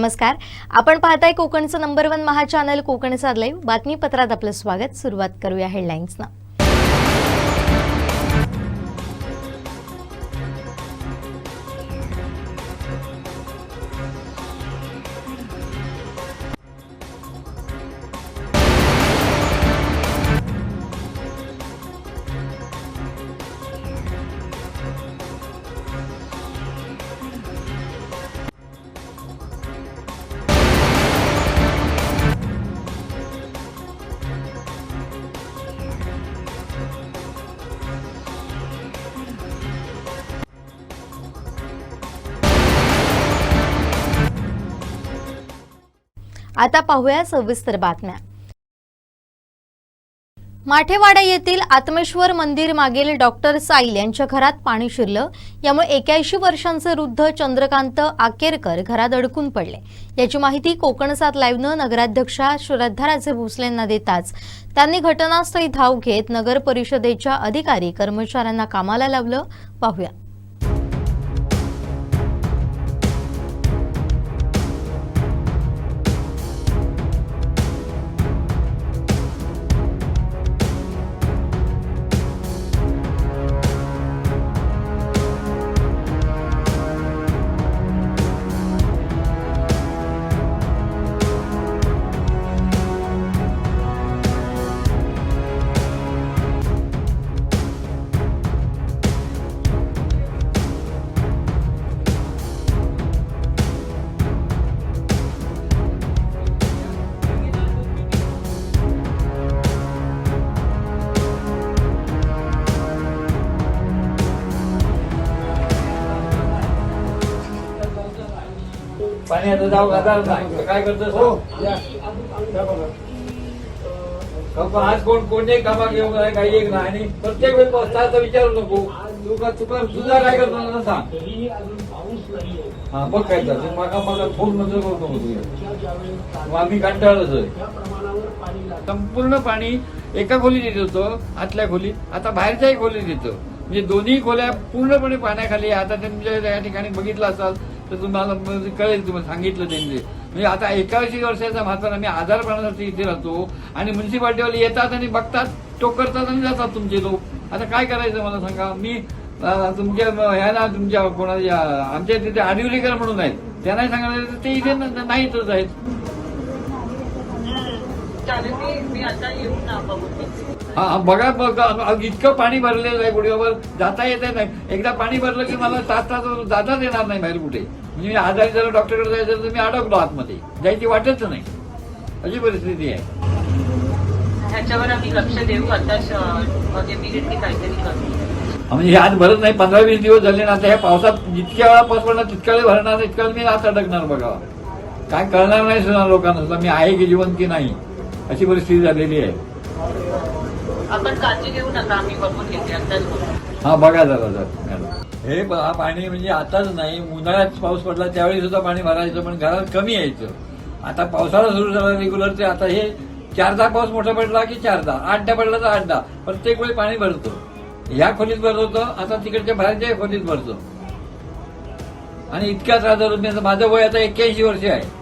नमस्कार, आपण पाहताय कोकणचं नंबर 1 महा चॅनल कोकणचा लाईव्ह बातमीपत्रात आपलं स्वागत। सुरुवात करूया हेडलाईन्सना। आता पाहूया सविस्तर बातम्या। माठेवाडा येथील आत्मेश्वर मंदिर मागील डॉक्टर साईल यांच्या घरात पाणी शिरलं। यामुळे 81 वर्षांचे वृद्ध चंद्रकांत आकेरकर घरात अडकून पडले। याची माहिती कोकणसात लाईव्हनं नगराध्यक्षा श्रद्धाराजे भोसलेंना देताच त्यांनी घटनास्थळी धाव घेत नगर परिषदेच्या अधिकारी कर्मचाऱ्यांना कामाला लावलं। पाहूया। पाणी आता जाऊ काय करतोस आज कोणत्याही कामा घेऊन काही एक नाही आणि प्रत्येक वेळी पोहोचता विचारू नको तुझा काय करतो ना सांग। हा बघ काय तर मला फोन मध्ये करू नको तुझ्या आम्ही कंटाळलोच। संपूर्ण पाणी एका खोलीत येत होतं आतल्या खोलीत, आता बाहेरच्याही खोलीत येतं। म्हणजे दोन्ही खोल्या पूर्णपणे पाण्याखाली। आता तुमच्या या ठिकाणी बघितलं असाल तर तुम्हाला कळेल, तुम्हाला सांगितलं त्यांनी। म्हणजे आता 81 वर्षाचा म्हातारा मी आजारपणासाठी इथे राहतो आणि म्युन्सिपाल्टीवाले येतात आणि बघतात, टोक करतात आणि जातात तुमचे लोक। आता काय करायचं मला सांगा। मी तुमच्या ह्याला तुमच्या कोणाच्या आमच्या तिथे आडिवलीकर म्हणून आहेत, त्यांनाही सांगायला ते इथे नाहीतच आहेत। हा बघा बघा इतकं पाणी भरलेलं आहे, गुडघ्यावर जाता येत नाही। एकदा पाणी भरलं की मला तास जाताच येणार नाही बाहेर कुठे। म्हणजे मी आजारी जर डॉक्टरकडे जायचं तर मी अडकलो आतमध्ये, जायची वाटच नाही, अशी परिस्थिती आहे। ह्याच्यावर आम्ही लक्ष देऊ आता इमिडिएटली काहीतरी करू। म्हणजे आज भरत नाही, 15-20 दिवस झाले ना। आता ह्या पावसात जितक्या वेळा पाऊस पडणार तितक्या वेळ भरणार, तितक्या वेळ मी आत अडकणार। बघा काय कळणार नाही सुद्धा लोकांना मी आहे की जिवंत की नाही, अशी परिस्थिती झालेली आहे। आपण काळजी घेऊ नका, आम्ही बघून घेते आताच। हा बघा जरा हे पाणी म्हणजे आताच नाही, उन्हाळ्यात पाऊस पडला त्यावेळी सुद्धा पाणी भरायचं, पण घरात कमी यायचं। आता पावसाळा सुरू झाला रेग्युलर, ते आता हे 4दा पाऊस मोठा पडला की 4दा, 8दा पडला तर 8दा, प्रत्येक वेळी पाणी भरतो। ह्या खोलीत भरत होतं, आता तिकडच्या बाहेरच्या खोलीत भरतो। आणि इतक्या त्रास झाला। माझं वय आता 81 वर्ष आहे।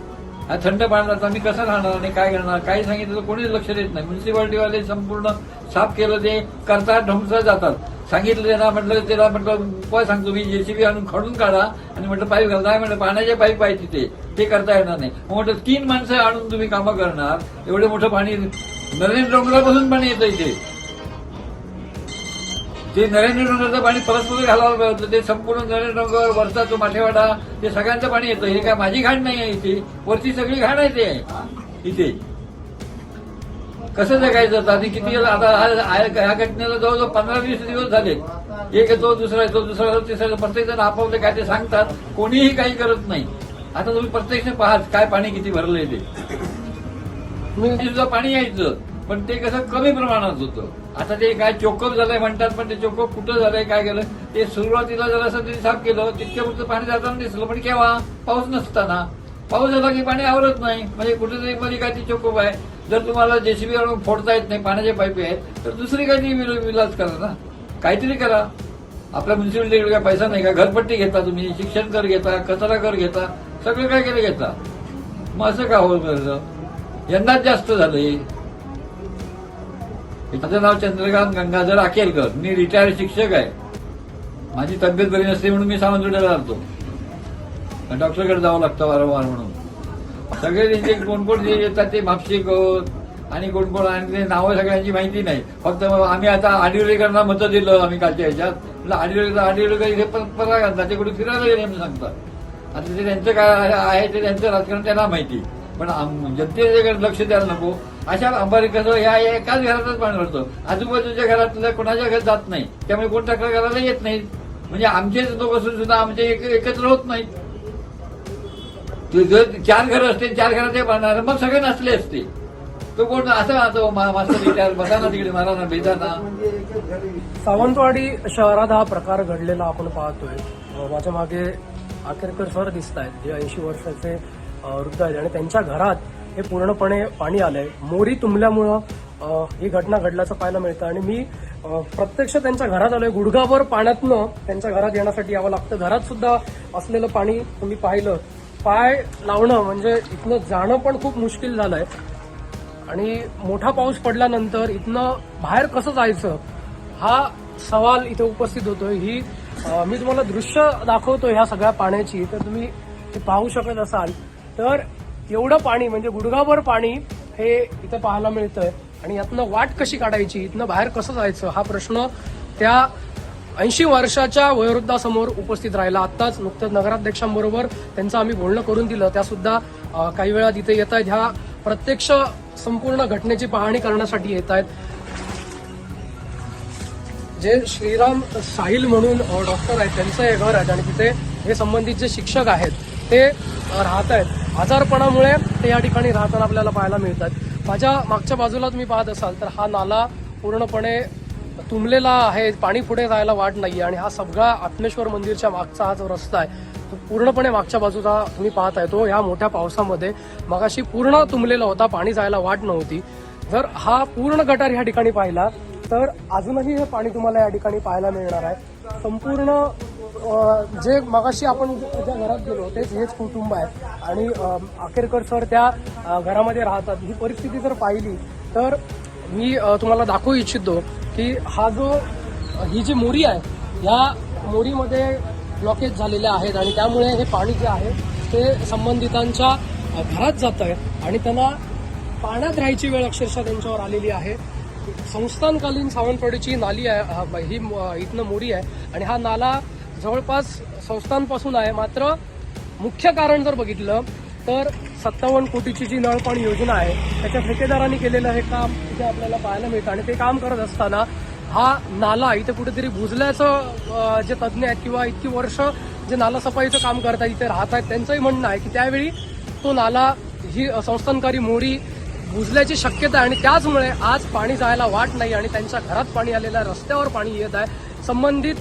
हा थंड पाण्यात आम्ही कसं राहणार आणि काय करणार, काही सांगितलं तर कोणीच लक्ष देत नाही। म्युन्सिपाल्टीवाले संपूर्ण साफ केलं, ते करतात, ढमसं जातात। सांगितलं त्यांना, म्हटलं उपाय सांगतो मी, JCB आणून खडून काढा आणि म्हटलं पाईप घाल, नाही म्हटलं पाण्याचे पाईप आहे तिथे, ते करता येणार नाही। म्हटलं 3 माणसं आणून तुम्ही कामं करणार, एवढे मोठं पाणी नरेंद्र डोंगरापासून पाणी येतं इथे। ते नरेंद्र डोंगराचं पाणी परस्पर घालावं पाहिजे, ते संपूर्ण नरेंद्र डोंगर वरचा तो माठेवाडा ते सगळ्यांचं पाणी येतं। हे काय माझी घाण नाही आहे इथे, वरची सगळी घाण आहे ते इथे। कसं जगायचं आणि किती आता ह्या घटनेला जवळजवळ 15-20 दिवस झाले। एक येतो, दुसरा येतो, दुसरा तिसरा, प्रत्येक जण आपापले काय ते सांगतात, कोणीही काही करत नाही। आता तुम्ही प्रत्यक्ष पाहाच काय पाणी किती भरलंय ते सुद्धा पाणी यायचं, पण ते कसं कमी प्रमाणात होतं। आता ते काय चोकअप झालंय म्हणतात, पण ते चोकअप कुठं झालंय काय केलं ते सुरुवातीला जर असं तरी साफ केलं, तितक्या पुढचं पाणी जाताना दिसलं, पण केव्हा पाऊस नसताना। पाऊस झाला की पाणी आवरत नाही, म्हणजे कुठेतरी मध्ये काय ती चोकअप आहे। जर तुम्हाला JCB आणून फोडता येत नाही, पाण्याचे पाईप आहेत, तर दुसरी काहीतरी विलाज करा ना, काहीतरी करा। आपल्या म्युन्सिपाल्टीकडे काय पैसा नाही का? घरपट्टी घेता तुम्ही, शिक्षण कर घेता, कचरा कर घेता, सगळं काय केलं घेता। मग असं का होत करतं? यंदाच जास्त झालंय. माझं नाव चंद्रकांत गंगाधर आकेलकर. मी रिटायर्ड शिक्षक आहे. माझी तब्येत बरी नसते म्हणून मी सावंतवाडीला राहतो. डॉक्टरकडे जावं लागतं वारंवार म्हणून. सगळे त्यांचे कोण कोण जे येतात ते म्हापशिक आणि कोण कोण आणि ते नावं सगळ्यांची माहिती नाही. फक्त आम्ही आता आडिवलेकरांना मतं दिलं आम्ही कालच्या ह्याच्यात. आडिवलेकर इथे परवा घालतात, ते कुठे फिरायला गेले म्हणून सांगतात. आता ते त्यांचं काय आहे ते त्यांचं राजकारण त्यांना माहिती. पण जनतेकडे लक्ष द्यायला नको. अशा अंबारी कसं ह्या एकाच घरातच पाणी भरतं. आजूबाजूच्या घरातलं कोणाच्या घरात जात नाही. त्यामुळे कोण तक्रार करायला येत नाही. म्हणजे आमचेच लोक असून सुद्धा आमचे एकत्र होत नाहीत. जर 4 घरं असते, 4 घरात ते पाहणार, मग सगळे नसले असते. तो कोण असं राहतो मास्तर रिटायर बसा ना तिकडे मारा ना भेजा ना. सावंतवाडी शहरात हा प्रकार घडलेला आपण पाहतोय. माझ्या मागे आकेरकर सर दिसत आहेत, जे 80 वर्षाचे वृद्ध आहेत आणि त्यांच्या घरात हे पूर्णपणे पाणी आलंय. मोरी तुंबल्यामुळं ही घटना घडल्याचं पाहायला मिळतं आणि मी प्रत्यक्ष त्यांच्या घरात आलोय. गुडघाभर पाण्यातनं त्यांच्या घरात येण्यासाठी यावं लागतं. घरात सुद्धा असलेलं पाणी तुम्ही पाहिलं. पाय लावणं म्हणजे इथनं जाणं पण खूप मुश्किल झालंय आणि मोठा पाऊस पडल्यानंतर इथनं बाहेर कसं जायचं हा सवाल इथे उपस्थित होतोय. ही मी तुम्हाला दृश्य दाखवतो ह्या सगळ्या पाण्याची, तर तुम्ही ते पाहू शकत असाल. तर एवढं पाणी म्हणजे गुडघाभर पाणी हे इथं पाहायला मिळतंय आणि यातनं वाट कशी काढायची, इथनं बाहेर कसं जायचं हा प्रश्न त्या 80 वर्षाच्या वयोवृद्धासमोर उपस्थित राहिला. आत्ताच नुकतंच नगराध्यक्षांबरोबर त्यांचं आम्ही बोलणं करून दिलं. त्या सुद्धा काही वेळा तिथे येत आहेत. ह्या प्रत्यक्ष संपूर्ण घटनेची पाहणी करण्यासाठी येत आहेत. जे श्रीराम साहिल म्हणून डॉक्टर आहेत त्यांचं हे घर आहे आणि तिथे हे संबंधित जे शिक्षक आहेत ते राहत आहेत. आजारपणामुळे ते या ठिकाणी राहताना आपल्याला पाहायला मिळतात. माझ्या मागच्या बाजूला तुम्ही पाहत असाल तर हा नाला पूर्णपणे तुंबलेला आहे. पाणी पुढे जायला वाट नाहीये आणि हा सगळा आत्मेश्वर मंदिरच्या मागचा हा जो रस्ता आहे तो पूर्णपणे मागच्या बाजूचा तुम्ही पाहताय. तो ह्या मोठ्या पावसामध्ये मगाशी पूर्ण तुंबलेला होता, पाणी जायला वाट नव्हती. जर हा पूर्ण गटार ह्या ठिकाणी पाहिला तर अजूनही हे पाणी तुम्हाला या ठिकाणी पाहायला मिळणार आहे. संपूर्ण जे मगाशी आपण ज्या घरात गेलो हेच कुटुंब आहे आणि आकेरकर सर त्या घरामध्ये राहतात. ही परिस्थिती जर पाहिली तर मी तुम्हाला दाखवू इच्छितो की ही जी मोरी आहे या मोरीमध्ये ब्लॉकेज झालेल्या आहेत आणि त्यामुळे हे पाणी जे आहे ते संबंधितांच्या घरात जात आहे आणि त्यांना पाण्यात राहायची वेळ अक्षरशः त्यांच्यावर आलेली आहे. संस्थानकालीन सावंतवाडीची नाली आहे, ही इथनं मोरी आहे आणि हा नाला जवळपास संस्थांपासून आहे. मात्र मुख्य कारण जर बघितलं तर 57 कोटीची जी नळपाणी योजना आहे त्याच्या ठेकेदारांनी केलेलं हे काम इथे आपल्याला पाहायला मिळतं आणि ते काम करत असताना हा नाला इथे कुठेतरी बुजल्याचं जे तज्ज्ञ आहेत किंवा इतकी वर्ष जे नाला सफाईचं काम करतात इथे राहत आहेत त्यांचंही म्हणणं आहे की त्यावेळी तो नाला ही संस्थानकारी मोरी बुजल्याची शक्यता आहे आणि त्याचमुळे आज पाणी जायला वाट नाही आणि त्यांच्या घरात पाणी आलेलं आहे, रस्त्यावर पाणी येत आहे. संबंधित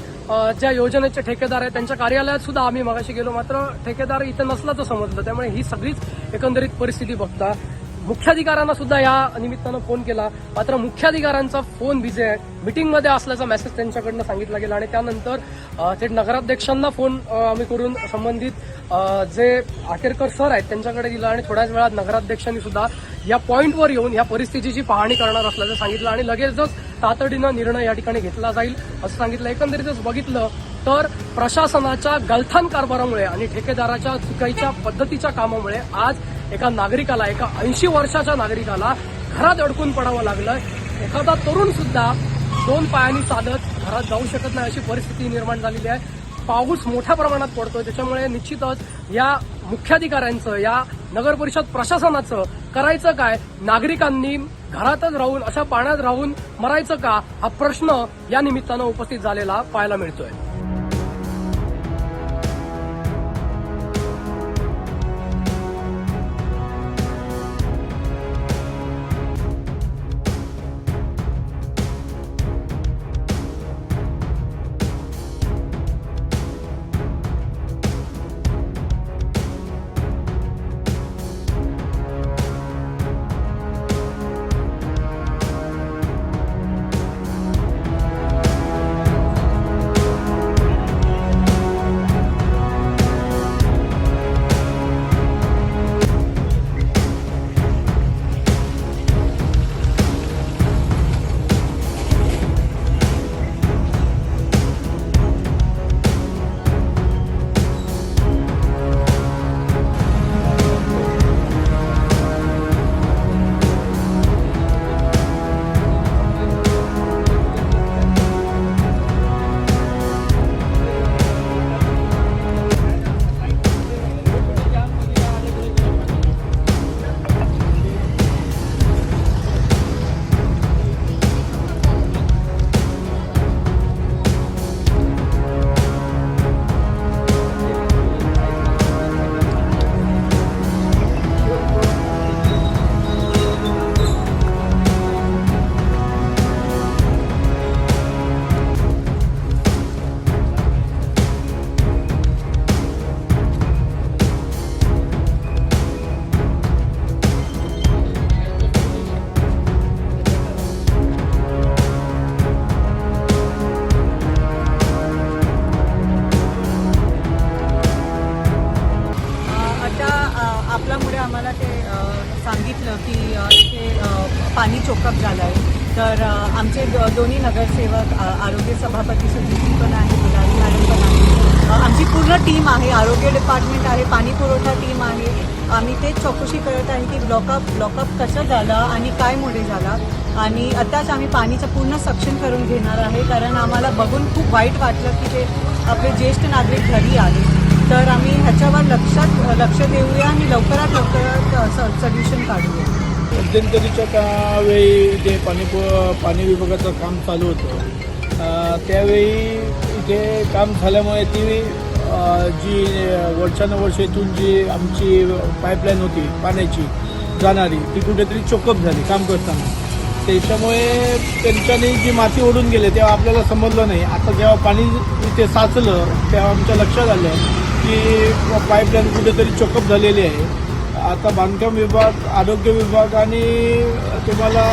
ज्या योजनेचे ठेकेदार आहेत त्यांच्या कार्यालयात सुद्धा आम्ही मगाशी गेलो, मात्र ठेकेदार इथे नसल्याचं समजलं. त्यामुळे ही सगळीच एकंदरीत परिस्थिती बघता मुख्याधिकाऱ्यांना सुद्धा या निमित्तानं फोन केला, मात्र मुख्याधिकाऱ्यांचा फोन बिझी आहे. मीटिंगमध्ये असल्याचा मेसेज त्यांच्याकडनं सांगितला गेला आणि त्यानंतर थेट नगराध्यक्षांना फोन आम्ही करून संबंधित जे आकेरकर सर आहेत त्यांच्याकडे दिला आणि थोड्याच वेळात नगराध्यक्षांनी सुद्धा या पॉईंटवर येऊन या परिस्थितीची पाहणी करणार असल्याचं सांगितलं आणि लगेचच तातडीनं निर्णय या ठिकाणी घेतला जाईल असं सांगितलं. एकंदरीतच बघितलं तर प्रशासनाच्या गलथान कारभारामुळे आणि ठेकेदाराच्या चुकीच्या पद्धतीच्या कामामुळे आज एका नागरिकाला, एका 80 वर्षाच्या नागरिकाला घरात अडकून पडावं लागलं. एखादा तरुण सुद्धा 2 पायांनी चालत घरात जाऊ शकत नाही अशी परिस्थिती निर्माण झालेली आहे. पाऊस मोठ्या प्रमाणात पडतोय त्याच्यामुळे निश्चितच या मुख्याधिकाऱ्यांचं, या नगर परिषद प्रशासनाचं करायचं काय, नागरिकांनी घरातच राहून अशा पाण्यात राहून मरायचं का हा प्रश्न या निमित्तानं उपस्थित झालेला पाहायला मिळतोय. आम्हाला ते सांगितलं की इथे पाणी चोकअप झालं आहे. तर आमचे दोन्ही नगरसेवक, आरोग्य सभापती सुजितजी पण आहे, दुलारी मॅडम पण आहे, आमची पूर्ण टीम आहे, आरोग्य डिपार्टमेंट आहे, पाणी पुरवठा टीम आहे. आम्ही तेच चौकशी करत आहे की ब्लॉकअप कसं झालं आणि काय मुळे झाला. आणि आत्ताच आम्ही पाणीचं पूर्ण सक्शन करून घेणार आहे, कारण आम्हाला बघून खूप वाईट वाटलं की ते आपले ज्येष्ठ नागरिक घरी आले. तर आम्ही ह्याच्यावर लक्ष देऊया आणि लवकरात सोल्युशन काढूया. मध्यंतरीच्या त्यावेळी जे पाणी विभागाचं काम चालू होतं, त्यावेळी इथे काम झाल्यामुळे ती जी वर्षानुवर्ष इथून जी आमची पाईपलाईन होती पाण्याची जाणारी, ती कुठेतरी चोकअप झाली काम करताना. त्याच्यामुळे त्यांच्यानी जी माती ओढून गेले तेव्हा आपल्याला समजलं नाही. आता जेव्हा पाणी इथे साचलं तेव्हा आमच्या लक्षात आलं की पाईपलाईन कुठेतरी चोकअप झालेली आहे. आता बांधकाम विभाग, आरोग्य विभाग आणि तुम्हाला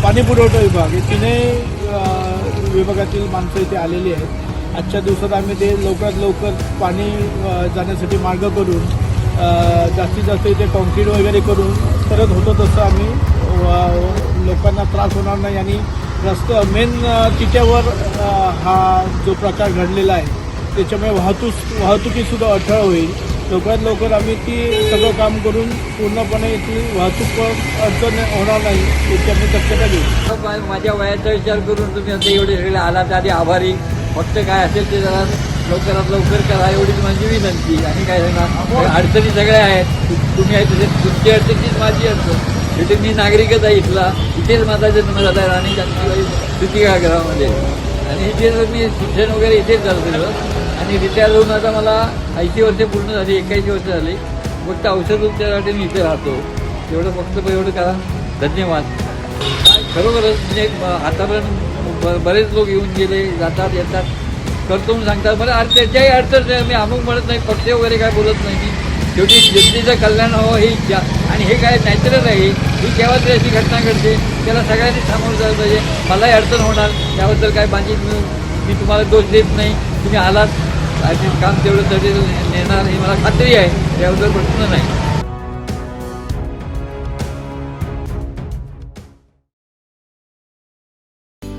पाणी पुरवठा विभाग हे तिन्ही विभागातील माणसं इथे आलेली आहेत. आजच्या दिवसात आम्ही ते लवकरात लवकर पाणी जाण्यासाठी मार्ग करून जास्तीत जास्त इथे कॉन्क्रीट वगैरे करून करत होतो. तसं आम्ही लोकांना त्रास होणार नाही आणि रस्ता मेन तिच्यावर हा जो प्रकार घडलेला आहे त्याच्यामुळे वाहतुकीसुद्धा अडथळा होईल. लवकरात लवकर आम्ही ती सगळं काम करून पूर्णपणे इथली वाहतूक अडचण होणार नाही याची आम्ही दक्षता घेऊ. माझ्या वयाचा विचार करून तुम्ही आता एवढे सगळे आलात, आधी आभारी. फक्त काय असेल ते जरा लवकरात लवकर करा एवढीच माझी विनंती. आणि काय सांगणार, अडचणी सगळ्या आहेत. तुम्ही आहे तिथे तुमची अडचणीच माझी अडचण. इथे मी नागरिकच आहे इथला, इथेच माझा जन्म झाला आहे राणी जानकीबाई सुतिका ग्रामामध्ये. आणि इथेच मी शिक्षण वगैरे इथेच झालं आणि रिटायर होऊन आता मला 80 वर्ष पूर्ण झाली, 81 वर्ष झाली. फक्त औषध उपचारासाठी मी इथे राहतो. एवढं फक्त एवढं करा. धन्यवाद. खरोखरच म्हणजे आतापर्यंत बरेच लोक येऊन गेले, जातात येतात, करतो म्हणून सांगतात. मला त्याच्याही अडचण नाही. मी अमुक म्हणत नाही, पक्ष वगैरे काय बोलत नाही. मी शेवटी जनतेचं कल्याण हवं ही इच्छा. आणि हे काय नॅचरल आहे. ही केव्हा तरी अशी घटना घडते, त्याला सगळ्यांनी सामोरं जायला पाहिजे. मलाही अडचण होणार, त्याबद्दल काय माझी मी तुम्हाला दोष देत नाही. तुम्ही आलात आणि काम तेवढं तरी नेणार ही मला खात्री आहे, त्याबद्दल प्रश्न नाही.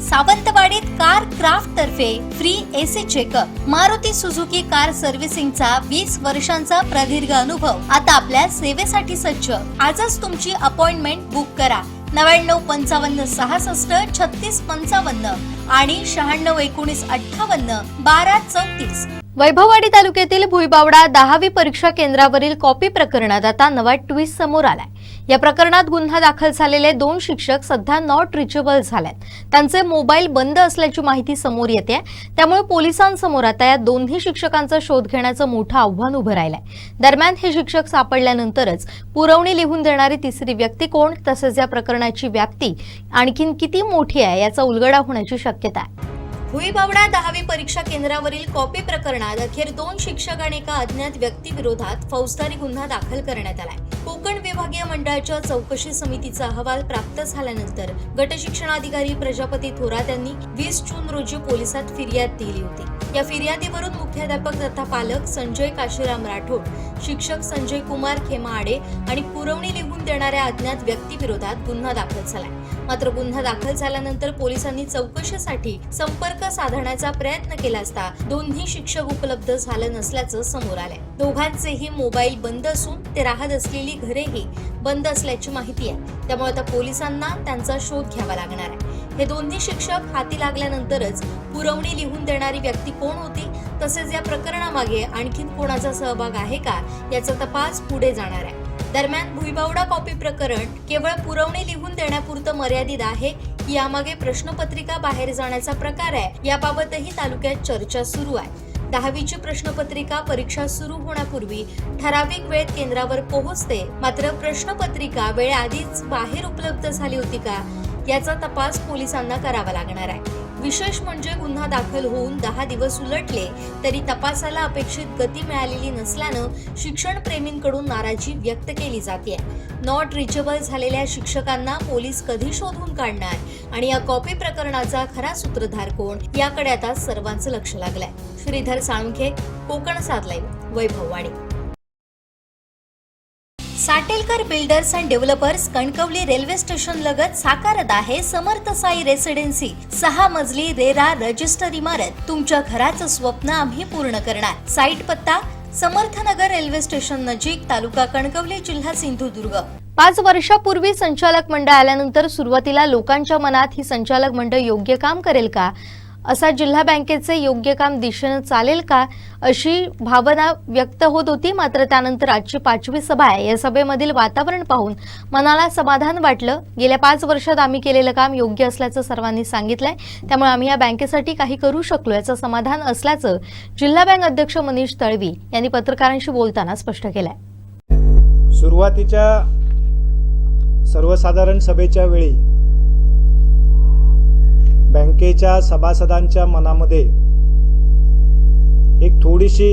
सावंतवाडीत कार क्राफ्ट तर्फे free AC checkup. Maruti Suzuki car सर्व्हिसिंगचा 20 वर्षांचा प्रदीर्घ अनुभव आता आपल्या सेवेसाठी सज्ज. आजच तुमची अपॉइंटमेंट बुक करा. 99 55 66 36 55 आणि 96 19 58 12 34. वैभववाडी तालुक्यातील भुईबावडा 10वी परीक्षा केंद्रावरील कॉपी प्रकरणात आता नवा ट्विस्ट समोर आलाय. या प्रकरणात गुन्हा दाखल झालेले 2 शिक्षक सध्या नॉट रिचेबल झालेत. त्यांचे मोबाईल बंद असल्याची माहिती समोर येते. त्यामुळे पोलिसांसमोर आता या दोन्ही शिक्षकांचा शोध घेण्याचं मोठं आव्हान उभं राहिलंय. दरम्यान हे शिक्षक सापडल्यानंतरच पुरवणी लिहून देणारी तिसरी व्यक्ती कोण, तसेच या प्रकरणाची व्याप्ती आणखीन किती मोठी आहे याचा उलगडा होण्याची शक्यता आहे. भुईबावडा 10वी परीक्षा केंद्रावरील कॉपी प्रकरणात अखेर 2 शिक्षक आणि एका अज्ञात व्यक्तीविरोधात फौजदारी गुन्हा दाखल करण्यात आलाय. कोकण विभागीय मंडळाच्या चौकशी समितीचा अहवाल प्राप्त झाल्यानंतर गट शिक्षणाधिकारी प्रजापती थोरात यांनी 20 जून रोजी पोलिसात फिर्याद दिली होती. या फिर्यादीवरून मुख्याध्यापक तथा पालक संजय काशीराम राठोड, शिक्षक संजय कुमार खेमाआडे आणि पुरवणी लिहून देणाऱ्या अज्ञात व्यक्तीविरोधात गुन्हा दाखल झालाय. मात्र गुन्हा दाखल झाल्यानंतर पोलिसांनी चौकशीसाठी संपर्क साधण्याचा प्रयत्न केला असता दोन्ही शिक्षक उपलब्ध झाले नसल्याचं समोर आलंय. दोघांचेही मोबाईल बंद असून ते राहत असलेली घरेही बंद असल्याची माहिती आहे. त्यामुळे आता पोलिसांना त्यांचा शोध घ्यावा लागणार आहे. हे दोन्ही शिक्षक हाती लागल्यानंतरच पुरवणी लिहून देणारी व्यक्ती कोण होती, तसेच या प्रकरणामागे आणखीन कोणाचा सहभाग आहे का याचा तपास पुढे जाणार आहे. दरम्यान भुईबावडा कॉपी प्रकरण केवळ पुरवणी लिहून देण्यापुरतं मर्यादित आहे, यामागे प्रश्नपत्रिका बाहेर जाण्याचा प्रकार आहे, याबाबतही तालुक्यात चर्चा सुरू आहे. 10वीची प्रश्नपत्रिका परीक्षा सुरू होण्यापूर्वी ठराविक वेळेत केंद्रावर पोहोचते, मात्र प्रश्नपत्रिका वेळेआधीच बाहेर उपलब्ध झाली होती का याचा तपास पोलिसांना करावा लागणार आहे. विशेष म्हणजे गुन्हा दाखल होऊन 10 दिवस उलटले तरी तपासाला अपेक्षित गती मिळालेली नसल्यानं शिक्षण प्रेमींकडून नाराजी व्यक्त केली जाते. नॉट रिचेबल झालेल्या शिक्षकांना पोलीस कधी शोधून काढणार आणि या कॉपी प्रकरणाचा खरा सूत्रधार कोण याकडे आता सर्वांचं लक्ष लागलंय. Shridhar Salunkhe, Konkan 7 live, Vaibhavwadi. Patelkar builders and developers Kankavli railway station लगत साकारत आहे समर्थ साई रेसिडेन्सी 6 मजली रेरा रजिस्टर इमारत। तुमच्या घराचं स्वप्न आम्ही पूर्ण करणार। साईट पत्ता समर्थनगर रेल्वे स्टेशन नजीक, तालुका कणकवली, जिल्हा सिंधुदुर्ग। 5 वर्षापूर्वी संचालक मंडळ आल्यानंतर सुरुवातीला लोकांच्या मनात ही संचालक मंडळ योग्य काम करेल का, असा जिल्हा बँकेचे योग्य काम दिशेने चालेल का, अशी भावना व्यक्त होत होती। मात्र त्यानंतर आजची 5वी सभा आहे। या सभेमधील वातावरण पाहून मनाला समाधान वाटलं। गेल्या 5 वर्षात आम्ही केलेलं काम योग्य असल्याचं सर्वांनी सांगितलंय, त्यामुळे आम्ही या बँकेसाठी काही करू शकलो याचं समाधान असल्याचं जिल्हा बँक अध्यक्ष मनीष तळवी यांनी पत्रकारांशी बोलताना स्पष्ट केलंय। सुरुवातीच्या सर्वसाधारण सभेच्या वेळी बँकेच्या सभासदांच्या मनामध्ये एक थोडीशी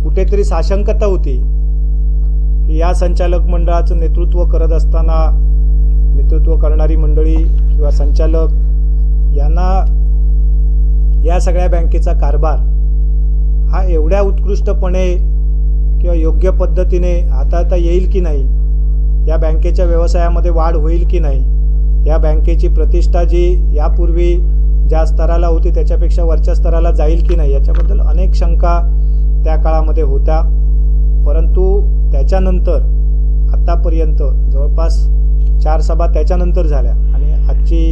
कुठेतरी साशंकता होती की या संचालक मंडळाचं नेतृत्व करत असताना नेतृत्व करणारी मंडळी किंवा संचालक यांना या सगळ्या बँकेचा कारभार हा एवढ्या उत्कृष्टपणे किंवा योग्य पद्धतीने हाताळता येईल की नाही, या बँकेच्या व्यवसायामध्ये वाढ होईल की नाही, या बँकेची प्रतिष्ठा जी यापूर्वी ज्या स्तराला होती त्याच्यापेक्षा वरच्या स्तराला जाईल की नाही, याच्याबद्दल अनेक शंका त्या काळामध्ये होत्या। परंतु त्याच्यानंतर आतापर्यंत जवळपास 4 सभा त्याच्यानंतर झाल्या आणि आजची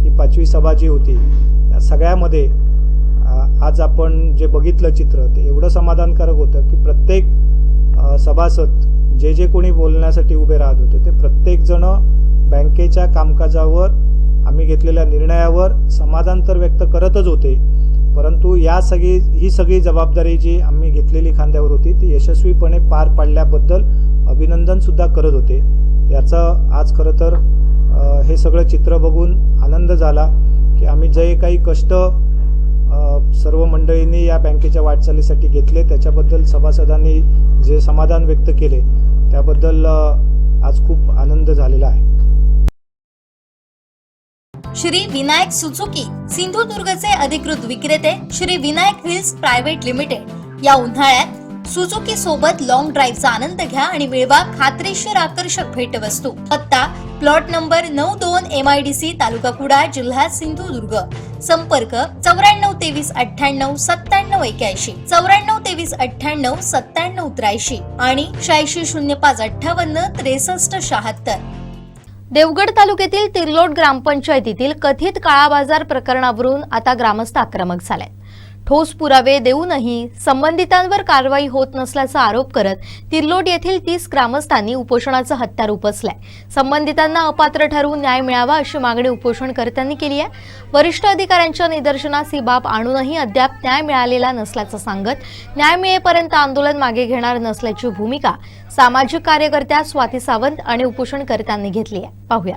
ही 5वी सभा जी होती या सगळ्यामध्ये आज आपण जे बघितलं चित्र ते एवढं समाधानकारक होतं की प्रत्येक सभासद जे कोणी बोलण्यासाठी उभे राहत होते ते प्रत्येकजण बँकेच्या कामकाजावर आम्ही घेतलेल्या निर्णयावर समाधान तर व्यक्त करतच होते, परंतु ही सगळी जबाबदारी जी आम्ही घेतलेली खांद्यावर होती ती यशस्वीपणे पार पाडल्याबद्दल अभिनंदनसुद्धा करत होते। याचं आज खरं तर हे सगळं चित्र बघून आनंद झाला की आम्ही जे काही कष्ट सर्व मंडळींनी या बँकेच्या वाटचालीसाठी घेतले त्याच्याबद्दल सभासदांनी जे समाधान व्यक्त केले त्याबद्दल आज खूप आनंद झालेला आहे। श्री विनायक सुझुकी सिंधुदुर्गचे अधिकृत विक्रेते Shri Vinayak wheels private limited. या उन्हाळ्यात सुझुकी सोबत लॉंग ड्राईव्हचा आनंद घ्या आणि मिळवा खात्रीशीर आकर्षक भेटवस्तू। पत्ता प्लॉट नंबर 92 MIDC, तालुका कुडाळ, जिल्हा सिंधुदुर्ग। संपर्क 94 23 98 97 81, 94 23 98 97 83 आणि 86 05 58 63 76। देवगड तालुक्यातील तिर्लोट ग्रामपंचायतीतील कथित काळाबाजार प्रकरणावरून आता ग्रामस्थ आक्रमक झाले। ठोस पुरावे देऊनही संबंधितांवर कारवाई होत नसल्याचा आरोप करत तिर्लोट येथील 30 ग्रामस्थांनी उपोषणाचं हत्यार उपसलंय। संबंधितांना अपात्र ठरवून न्याय मिळावा अशी मागणी उपोषणकर्त्यांनी केली आहे। वरिष्ठ अधिकाऱ्यांच्या निदर्शनास ही बाब आणूनही अद्याप न्याय मिळालेला नसल्याचं सांगत न्याय मिळेपर्यंत आंदोलन मागे घेणार नसल्याची भूमिका सामाजिक कार्यकर्त्या स्वाती सावंत आणि उपोषणकर्त्यांनी घेतली आहे। पाहूया।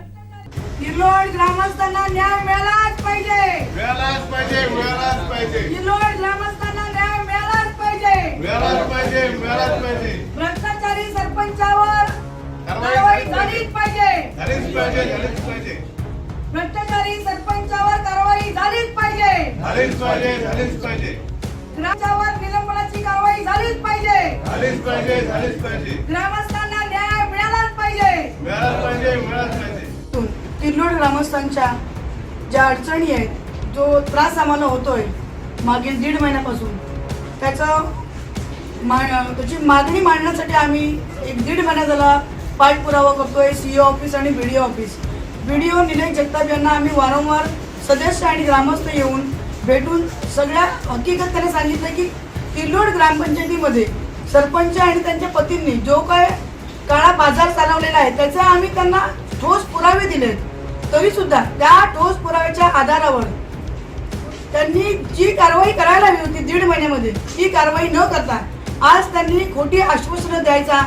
तिर्लोट ग्रामस्थांना न्याय मिळालाच पाहिजे, मिळालाच पाहिजे, मिळालाच पाहिजे। तिर्लोट ग्रामस्थांना न्याय मिळालाच पाहिजे, मिळालाच पाहिजे, मिळालाच पाहिजे। भ्रष्टाचारी सरपंचावर कारवाई झालीच पाहिजे, झालीच पाहिजे, झालीच पाहिजे। भ्रष्टाचारी सरपंचावर कारवाई झालीच पाहिजे, झालीच पाहिजे, झालीच पाहिजे। ग्रामस्थांवर निलंबनाची कारवाई झालीच पाहिजे, झालीच पाहिजे, झालीच पाहिजे। ग्रामस्थांना न्याय मिळालाच पाहिजे, मिळालाच पाहिजे, मिळालाच पाहिजे। तिर्लोट ग्रामस्थांच्या ज्या अडचणी आहेत, जो त्रास आम्हाला होतोय मागील 1.5 महिन्यापासून, त्याची मागणी मांडण्यासाठी आम्ही 1.5 महिना झाला पाठपुरावा करतोय। CEO ऑफिस आणि BDO office, BDO Nilesh Jagtap यांना आम्ही वारंवार सदस्य आणि ग्रामस्थ येऊन भेटून सगळ्या हकीकत त्यांना सांगितलं की तिर्लोट ग्रामपंचायतीमध्ये सरपंच आणि त्यांच्या पतींनी जो काय काळा बाजार चालवलेला आहे त्याचा आम्ही त्यांना ठोस पुरावे दिलेत, तरी सुद्धा त्या ठोस पुराव्याच्या आधारावर त्यांनी जी कारवाई करायला हवी होती 1.5 महिन्यामध्ये ती कारवाई न करता आज त्यांनी खोटी आश्वासनं द्यायचा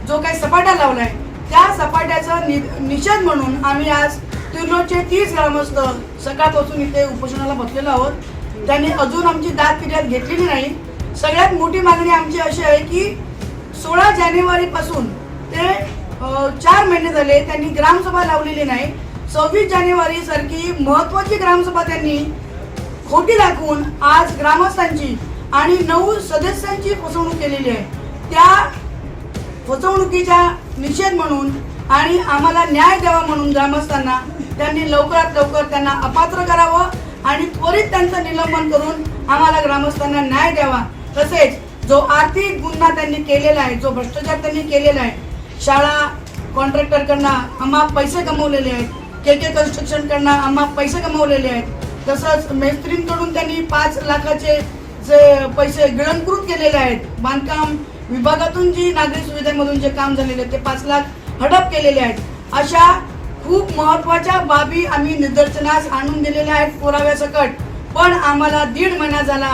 जो काही सपाटा लावलाय त्या सपाट्याचा निषेध म्हणून आम्ही आज तिर्लोटचे 30 ग्रामस्थ सकाळपासून इथे उपोषणाला बसलेलो आहोत। त्यांनी अजून आमची दाद फिर्याद घेतलेली नाही। सगळ्यात मोठी मागणी आमची अशी आहे की 16 जानेवारीपासून ते 4 महिने झाले त्यांनी ग्रामसभा लावलेली नाही। 26 जानेवारी सारखी महत्वाची ग्रामसभा त्यांनी खोटी दाखवून आज ग्रामस्थांची आणि 9 सदस्यांची फसवणूक केलेली आहे। त्या फसवणुकीचा निषेध म्हणून आणि आम्हाला न्याय द्यावा म्हणून ग्रामस्थांना त्यांनी लवकरात लवकर त्यांना अपात्र करावं आणि त्वरित त्यांचं निलंबन करून आम्हाला ग्रामस्थांना न्याय द्यावा. तसेच जो आर्थिक गुन्हा त्यांनी केलेला आहे, जो भ्रष्टाचार त्यांनी केलेला आहे, शाळा कॉन्ट्रॅक्टरकडनं आम्हा पैसे कमवलेले आहेत, KK कन्स्ट्रक्शनकडनं आम्हा पैसे कमवलेले आहेत, तसंच मेस्त्रींकडून त्यांनी 5 लाखाचे जे पैसे गिळंकृत केलेले आहेत, बांधकाम विभागातून जी नागरी सुविधेमधून जे काम झालेले ते 5 लाख हडप केलेले आहेत. अशा खूप महत्त्वाच्या बाबी आम्ही निदर्शनास आणून दिलेल्या आहेत पुराव्यासकट. पण आम्हाला 1.5 महिना झाला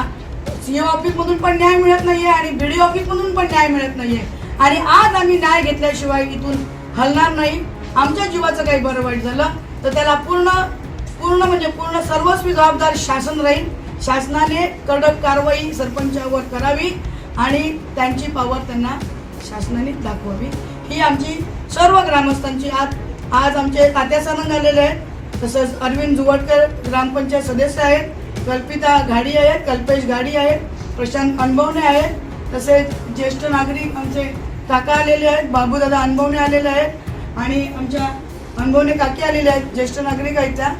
CO ऑफिसमधून पण न्याय मिळत नाहीये आणि BDO ऑफिसमधून पण न्याय मिळत नाहीये आणि आज आम्ही न्याय घेतल्याशिवाय इथून हलणार नाही. आमच्या जीवाचं काही बरं वाईट झालं तर त्याला पूर्ण सर्वस्वी जबाबदार शासन राहील. शासनाने कडक कारवाई सरपंचावर करावी आणि त्यांची पॉवर त्यांना शासनाने दाखवावी. ही आमची सर्व ग्रामस्थांची आज आमचे तात्या सानंद आलेले आहेत, तसंच अरविंद जुवटकर ग्रामपंचायत सदस्य आहेत, कल्पिता घाडी आहेत, कल्पेश घाडी आहेत, प्रशांत अनभवणे आहेत, तसेच ज्येष्ठ नागरिक आमचे काका आलेले आहेत, बाबूदादा अनभवणे आलेले आहेत आणि आमच्या अनभवणे काकी आलेले आहेत, ज्येष्ठ नागरिक आहेत त्या.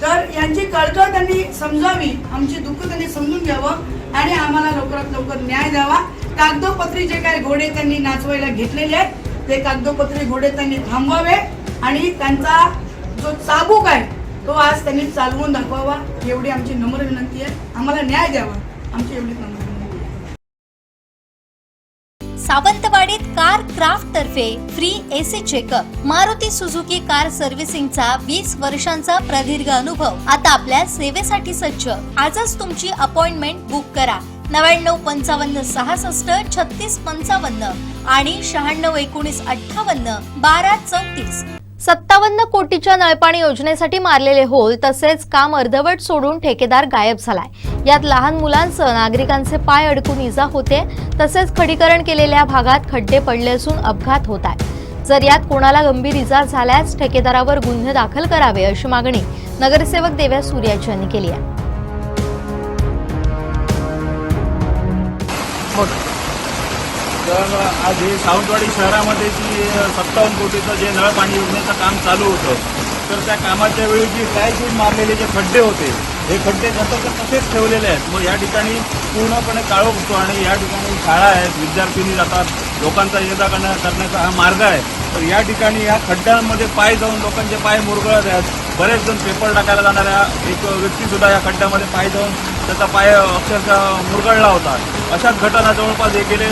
तर यांची कळकळ त्यांनी समजावी, आमची दुःख त्यांनी समजून घ्यावं आणि आम्हाला लवकरात लवकर न्याय द्यावा. कागदोपत्री जे काही घोडे त्यांनी नाचवायला घेतलेले आहेत ते कागदोपत्री घोडे त्यांनी थांबवावे आणि त्यांचा जो चाबूक आहे तो आज त्यांनी चालवून दाखवावा, एवढी आमची नम्र विनंती आहे. आम्हाला न्याय द्यावा, आमची एवढी नम्र विनंती आहे. सावंतवाडीत कार क्राफ्ट तर्फे free AC checkup. Maruti Suzuki car सर्व्हिसिंगचा 20 वर्षांचा प्रदीर्घ अनुभव आता आपल्या सेवेसाठी सज्ज. आजच तुमची अपॉइंटमेंट बुक करा. 99 55 66 36 55 आणि 96 19 58 12 34. 57 कोटीच्या नळपाणी योजनेसाठी मारलेले होल तसेच काम अर्धवट सोडून ठेकेदार गायब झालाय. यात लहान मुलांसह नागरिकांचे पाय अडकून इजा होते, तसेच खडीकरण केलेल्या भागात खड्डे पडले असून अपघात होत आहे. जर यात कोणाला गंभीर इजा झाल्यास ठेकेदारावर गुन्हे दाखल करावे अशी मागणी नगरसेवक देव्या सूर्याची यांनी केली आहे. तर आज हे सावंतवाडी शहरामध्ये जी 57 कोटीचं जे नळ पाणी योजनेचं काम चालू होतं, तर त्या कामाच्या वेळी जी ड्रायशूट मारलेले जे खड्डे होते, हे खड्डे नंतर तसेच ठेवलेले आहेत. मग या ठिकाणी पूर्णपणे काळोख होतो आणि या ठिकाणी शाळा आहेत, विद्यार्थी जातात, लोकांचा ये जा करण्याचा हा मार्ग आहे. तर या ठिकाणी या खड्ड्यांमध्ये पाय जाऊन लोकांचे पाय मुरगळत आहेत. बरेच जण पेपर टाकायला जाणाऱ्या एक व्यक्तीसुद्धा या खड्ड्यामध्ये पाय जाऊन त्याचा पाय अक्षरशः मुरगळला होता. अशाच घटना जवळपास गेले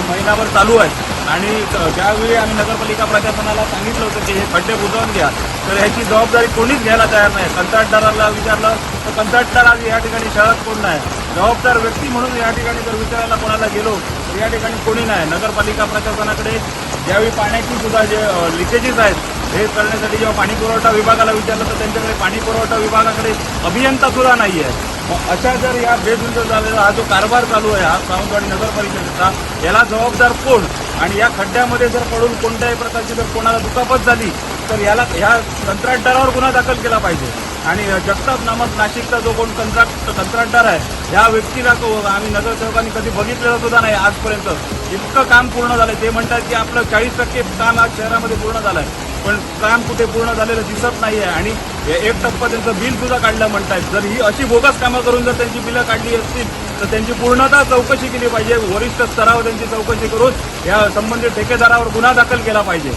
महिनाभर चालू आहेत आणि ज्यावेळी आम्ही नगरपालिका प्रशासनाला सांगितलं होतं की हे खड्डे बुजवून घ्या, तर ह्याची जबाबदारी कोणीच घ्यायला तयार नाही. कंत्राटदाराला विचारलं तर कंत्राटदार आज या ठिकाणी शहरात कोण नाही. जबाबदार व्यक्ती म्हणून या ठिकाणी जर विचारायला कोणाला गेलो तर या ठिकाणी कोणी नाही. नगरपालिका प्रशासनाकडे ज्यावेळी पाण्याची सुद्धा जे लिकेजेस आहेत हे करण्यासाठी जेव्हा पाणी पुरवठा विभागाला विचारलं तर त्यांच्याकडे पाणी पुरवठा विभागाकडे अभियंता सुद्धा नाही आहे. अशा जर या बेधुंद झालेला हा जो कारभार चालू आहे हा सावंतवाडी नगर परिषदेचा, याला जबाबदार कोण आणि या खड्ड्यामध्ये जर पडून कोणत्याही प्रकारची जर कोणाला दुखापत झाली तर याला ह्या कंत्राटदारावर गुन्हा दाखल केला पाहिजे. आणि जगताप नामक नाशिकचा जो कोण कंत्राटदार आहे ह्या व्यक्तीला आम्ही नगरसेवकांनी कधी बघितलेलं सुद्धा नाही आजपर्यंत. इतकं काम पूर्ण झालंय, ते म्हणतात की आपलं 40% काम आज शहरामध्ये पूर्ण झालंय, पण काम कुठे पूर्ण झालेलं दिसत नाहीये आणि 1% त्यांचं बिल सुद्धा काढलं म्हणतायत. जर ही अशी बोगस कामं करून जर त्यांची बिलं काढली असतील तर त्यांची पूर्णतः चौकशी केली पाहिजे. वरिष्ठ स्तरावर त्यांची चौकशी करून या संबंधित ठेकेदारावर गुन्हा दाखल केला पाहिजे.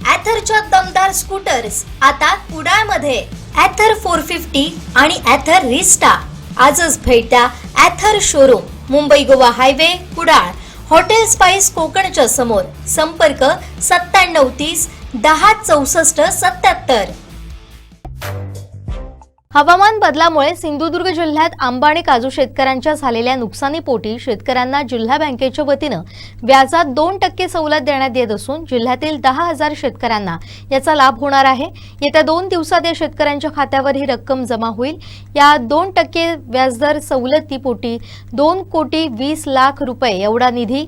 ॲथरच्या दमदार स्कूटर्स आता कुडाळमध्ये. ॲथर 450 आणि ॲथर रिस्टा. आजच भेट द्या Ather showroom, Mumbai Goa highway, Kudal. Hotel spice कोकणच्या समोर. संपर्क 9730 10 64 77. हवामान बदलामुळे सिंधुदुर्ग जिल्ह्यात आंबा आणि काजू शेतकऱ्यांच्या झालेल्या नुकसानीपोटी शेतकऱ्यांना जिल्हा बँकेच्या वतीनं व्याजात 2% सवलत देण्यात येत असून जिल्ह्यातील 10,000 शेतकऱ्यांना याचा लाभ होणार आहे. येत्या 2 दिवसात या शेतकऱ्यांच्या खात्यावर ही रक्कम जमा होईल. या 2% व्याजदर सवलतीपोटी 2,20,00,000 रुपये एवढा निधी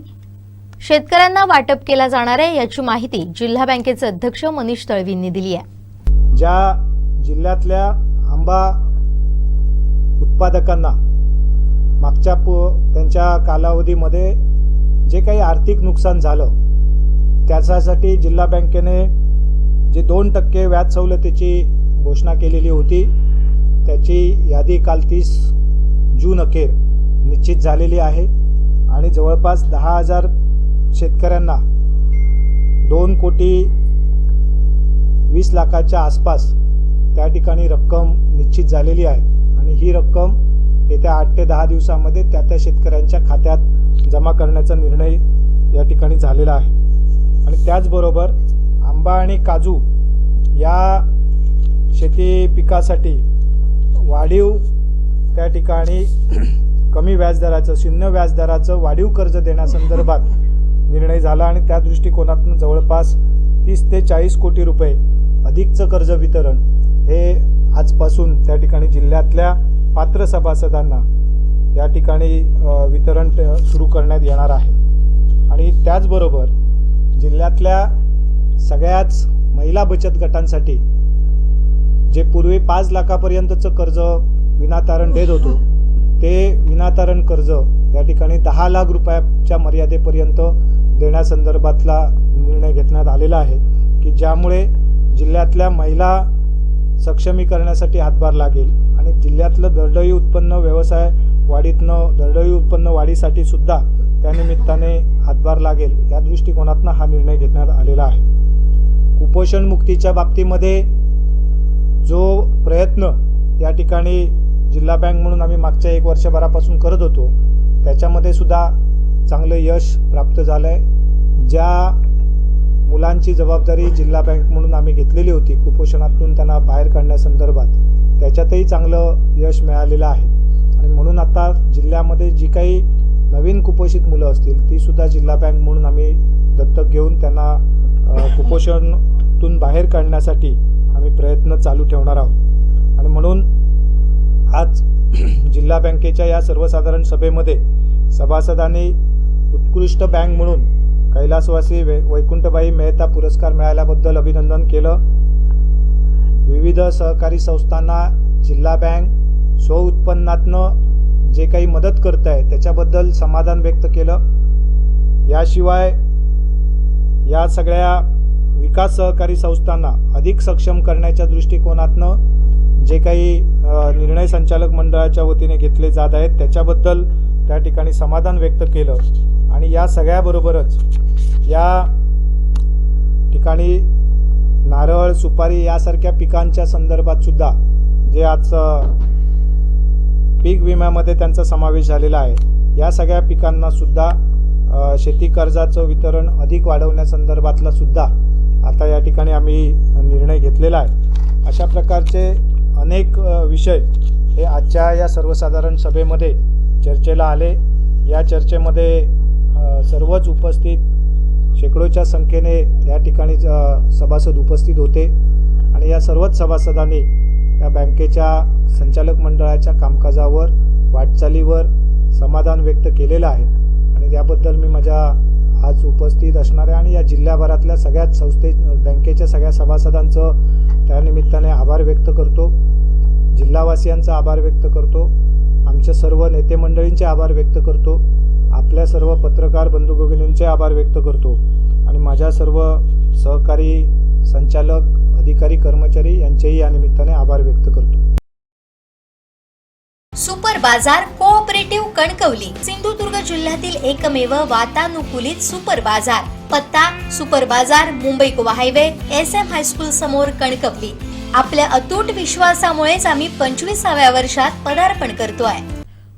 शेतकऱ्यांना वाटप केला जाणार आहे, याची माहिती जिल्हा बँकेचे अध्यक्ष मनीष तळवींनी दिली आहे. ज्या जिल्ह्यातल्या आंबा उत्पादकांना मागच्या त्यांच्या कालावधीमध्ये जे काही आर्थिक नुकसान झालं त्याच्यासाठी जिल्हा बँकेने जे 2% व्याज सवलतीची घोषणा केलेली होती त्याची यादी काल 30 जून अखेर निश्चित झालेली आहे आणि जवळपास 10,000 शेतकऱ्यांना 2,20,00,000च्या आसपास त्या ठिकाणी रक्कम निश्चित झालेली आहे आणि ही रक्कम येत्या 8 ते 10 दिवसामध्ये त्या शेतकऱ्यांच्या खात्यात जमा करण्याचा निर्णय या ठिकाणी झालेला आहे. आणि त्याचबरोबर आंबा आणि काजू या शेती पिकासाठी वाढीव त्या ठिकाणी कमी व्याजदराचं 0 व्याजदराचं वाढीव कर्ज देण्यासंदर्भात निर्णय झाला आणि त्या दृष्टिकोनातून जवळपास 30 ते 40 कोटी रुपये अधिकचं कर्ज वितरण हे आजपासून त्या ठिकाणी जिल्ह्यातल्या पात्र सभासदांना या ठिकाणी वितरण सुरू करण्यात येणार आहे. आणि त्याचबरोबर जिल्ह्यातल्या सगळ्याच महिला बचत गटांसाठी जे पूर्वी 5 लाखापर्यंतचं कर्ज विनातारण देत होतो ते विनातारण कर्ज या ठिकाणी 10 लाख रुपयाच्या मर्यादेपर्यंत देण्यासंदर्भातला निर्णय घेण्यात आलेला आहे की ज्यामुळे जिल्ह्यातल्या महिला सक्षमीकरणासाठी हातभार लागेल आणि जिल्ह्यातलं दरडोई उत्पन्न व्यवसाय वाढीतनं दरडोई उत्पन्न वाढीसाठी सुद्धा त्यानिमित्ताने हातभार लागेल या दृष्टिकोनातून हा निर्णय घेण्यात आलेला आहे. कुपोषण मुक्तीच्या बाबतीमध्ये जो प्रयत्न या ठिकाणी जिल्हा बँक म्हणून आम्ही मागच्या 1 वर्षभरापासून करत होतो त्याच्यामध्ये सुद्धा चांगलं यश प्राप्त झालं आहे. ज्या मुलांची जबाबदारी जिल्हा बँक म्हणून आम्ही घेतलेली होती कुपोषणातून त्यांना बाहेर काढण्यासंदर्भात त्याच्यातही चांगलं यश मिळालेलं आहे आणि म्हणून आता जिल्ह्यामध्ये जी काही नवीन कुपोषित मुलं असतील ती सुद्धा जिल्हा बँक म्हणून आम्ही दत्तक घेऊन त्यांना कुपोषणातून बाहेर काढण्यासाठी आम्ही प्रयत्न चालू ठेवणार आहोत. आणि म्हणून आज जिल्हा बँकेच्या या सर्वसाधारण सभेमध्ये सभासदांनी उत्कृष्ट बँक म्हणून कैलासवासी वैकुंठबाई मेहता पुरस्कार मिळाल्याबद्दल अभिनंदन केलं. विविध सहकारी संस्थांना जिल्हा बँक स्वउत्पन्नातनं जे काही मदत करत आहे त्याच्याबद्दल समाधान व्यक्त केलं. याशिवाय या सगळ्या विकास सहकारी संस्थांना अधिक सक्षम करण्याच्या दृष्टिकोनातनं जे काही निर्णय संचालक मंडळाच्या वतीने घेतले जात आहेत त्याच्याबद्दल त्या ठिकाणी समाधान व्यक्त केलं. आणि या सगळ्याबरोबरच या ठिकाणी नारळ सुपारी यासारख्या पिकांच्या संदर्भात सुद्धा जे आज पीक विम्यामध्ये त्यांचा समावेश झालेला आहे या सगळ्या पिकांना सुद्धा शेती कर्जाचं वितरण अधिक वाढवण्यासंदर्भातला सुद्धा आता या ठिकाणी आम्ही निर्णय घेतलेला आहे. अशा प्रकारचे अनेक विषय हे आजच्या या सर्वसाधारण सभेमध्ये चर्चेला आले. या चर्चेमध्ये सर्वच उपस्थित शेकडोच्या संख्येने या ठिकाणी सभासद उपस्थित होते आणि या सर्वच सभासदांनी या बँकेच्या संचालक मंडळाच्या कामकाजावर वाटचालीवर समाधान व्यक्त केलेलं आहे आणि त्याबद्दल मी माझ्या आज उपस्थित असणाऱ्या आणि या जिल्ह्याभरातल्या सगळ्याच बँकेच्या सगळ्या सभासदांचं त्यानिमित्ताने आभार व्यक्त करतो. जिल्हावासियांचा आभार व्यक्त करतो. आमच्या सर्व नेते मंडळींचे आभार व्यक्त करतो. आपल्या सर्व पत्रकार बंधू भगिनींचे आभार व्यक्त करतो आणि माझ्या सर्व सहकारी संचालक अधिकारी कर्मचारी यांचेही या निमित्ताने आभार व्यक्त करतो. सुपर बाजार कोऑपरेटिव्ह कणकवली सिंधुदुर्ग जिल्ह्यातील एकमेव वातानुकूलित सुपर बाजार. पत्ता सुपर बाजार Mumbai Goa highway SM high school समोर कणकवली. आपल्या अतूट विश्वासामुळेच आम्ही 25व्या वर्षात पदार्पण करतोय.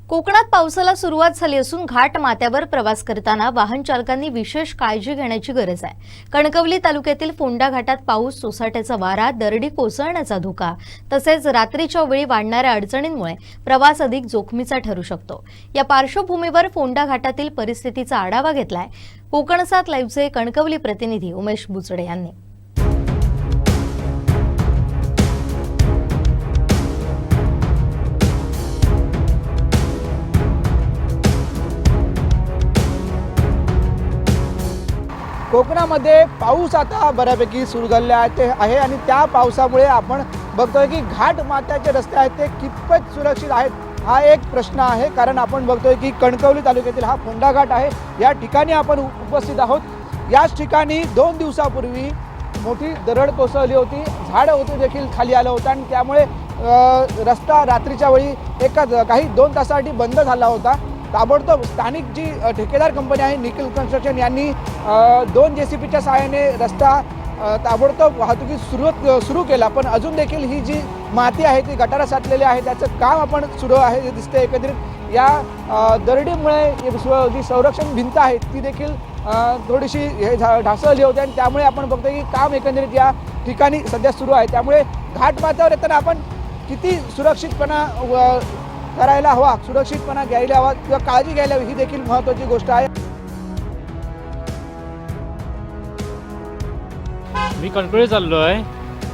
कोकणात पावसाला सुरुवात झाली असून घाट माथ्यावर प्रवास करताना वाहन चालकांनी विशेष काळजी घेण्याची गरज आहे. कणकवली तालुक्यातील फोंडा घाटात पाऊस, सोसाट्याचा वारा, दरडी कोसळण्याचा धोका तसेच रात्रीच्या वेळी वाढणाऱ्या अडचणींमुळे प्रवास अधिक जोखमीचा ठरू शकतो. या पार्श्वभूमीवर फोंडा घाटातील परिस्थितीचा आढावा घेतलाय कोकणसात लाईव्हचे कणकवली प्रतिनिधी उमेश बुचडे यांनी. कोकणामध्ये पाऊस आता बऱ्यापैकी सुरू झालेला आहे आणि त्या पावसामुळे आपण बघतोय की घाट माथ्याचे रस्ते आहेत ते कितपत सुरक्षित आहेत हा एक प्रश्न आहे. कारण आपण बघतोय की कणकवली तालुक्यातील हा फोंडा घाट आहे. या ठिकाणी आपण उपस्थित आहोत. याच ठिकाणी 2 दिवसापूर्वी मोठी दरड कोसळली होती. झाड होते देखील खाली आलं होतं आणि त्यामुळे रस्ता रात्रीच्या वेळी काही 2 तासासाठी बंद झाला होता. ताबडतोब स्थानिक जी ठेकेदार कंपनी आहे निखिल कन्स्ट्रक्शन यांनी 2 JCBच्या सहाय्याने रस्ता ताबडतोब वाहतुकी सुरू केला. पण अजून देखील ही जी माती आहे ती गटारा साचलेली आहे. त्याचं काम आपण सुरू आहे हे दिसते. एकंदरीत या दरडीमुळे जी संरक्षण भिंत आहे ती देखील थोडीशी ढासळली होती आणि त्यामुळे आपण बघतो की काम एकंदरीत या ठिकाणी सध्या सुरू आहे. त्यामुळे घाट माथ्यावर येताना आपण किती सुरक्षितपणा करायला हवा, सुरक्षितपणा घ्यायला हवा किंवा काळजी घ्यायला हवी ही देखील महत्त्वाची गोष्ट आहे. मी कणकवली चाललो आहे.